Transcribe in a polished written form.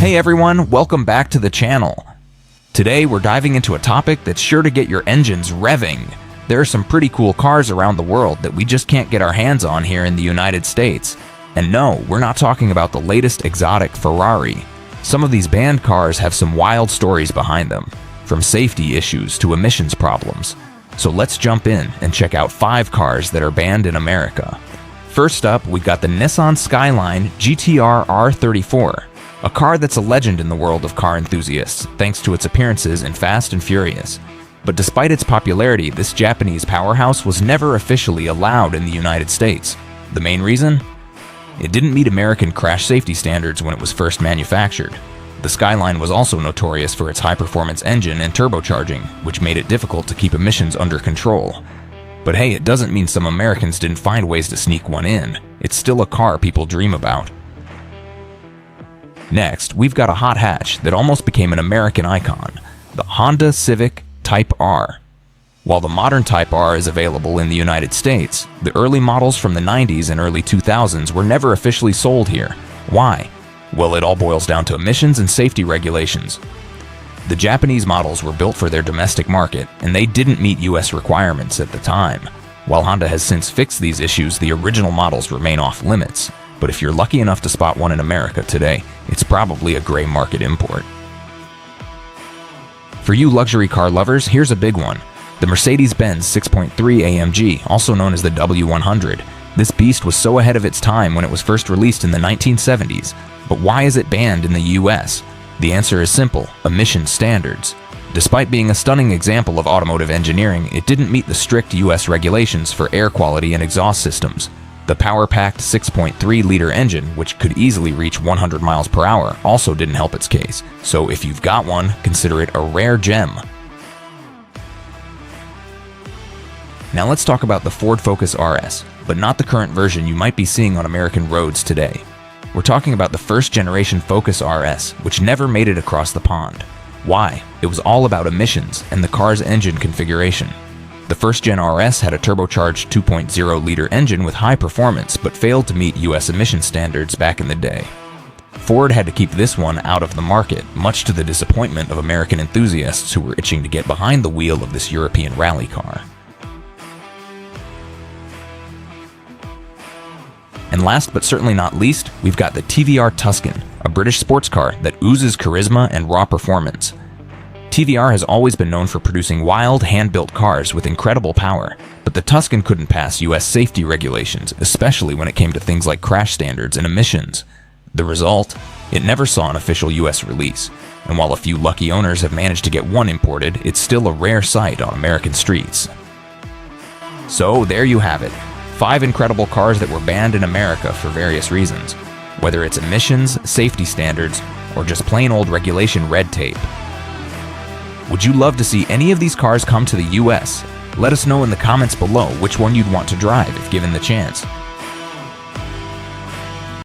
Hey everyone, welcome back to the channel. Today we're diving into a topic that's sure to get your engines revving. There are some pretty cool cars around the world that we just can't get our hands on here in the United States. And no, we're not talking about the latest exotic Ferrari. Some of these banned cars have some wild stories behind them, from safety issues to emissions problems. So let's jump in and check out 5 cars that are banned in America. First up, we got the Nissan Skyline GT-R R34, a car that's a legend in the world of car enthusiasts thanks to its appearances in Fast and Furious. But despite its popularity, this Japanese powerhouse was never officially allowed in the United States. The main reason? It didn't meet American crash safety standards when it was first manufactured. The Skyline was also notorious for its high-performance engine and turbocharging, which made it difficult to keep emissions under control. But hey, it doesn't mean some Americans didn't find ways to sneak one in. It's still a car people dream about. Next, we've got a hot hatch that almost became an American icon, the Honda Civic Type R. While the modern Type R is available in the United States, the early models from the 90s and early 2000s were never officially sold here. Why? Well, it all boils down to emissions and safety regulations. The Japanese models were built for their domestic market, and they didn't meet US requirements at the time. While Honda has since fixed these issues, the original models remain off limits. But if you're lucky enough to spot one in America today, it's probably a gray market import. For you luxury car lovers, here's a big one. The Mercedes-Benz 6.3 AMG, also known as the W100. This beast was so ahead of its time when it was first released in the 1970s. But why is it banned in the US? The answer is simple: emission standards. Despite being a stunning example of automotive engineering, it didn't meet the strict US regulations for air quality and exhaust systems. The power-packed 6.3-liter engine, which could easily reach 100 miles per hour, also didn't help its case. So if you've got one, consider it a rare gem. Now let's talk about the Ford Focus RS, but not the current version you might be seeing on American roads today. We're talking about the first-generation Focus RS, which never made it across the pond. Why? It was all about emissions and the car's engine configuration. The first-gen RS had a turbocharged 2.0-liter engine with high performance, but failed to meet US emission standards back in the day. Ford had to keep this one out of the market, much to the disappointment of American enthusiasts who were itching to get behind the wheel of this European rally car. And last but certainly not least, we've got the TVR Tuscan, a British sports car that oozes charisma and raw performance. TVR has always been known for producing wild, hand-built cars with incredible power, but the Tuscan couldn't pass US safety regulations, especially when it came to things like crash standards and emissions. The result? It never saw an official US release, and while a few lucky owners have managed to get one imported, it's still a rare sight on American streets. So there you have it, 5 incredible cars that were banned in America for various reasons, whether it's emissions, safety standards, or just plain old regulation red tape. Would you love to see any of these cars come to the US? Let us know in the comments below which one you'd want to drive if given the chance.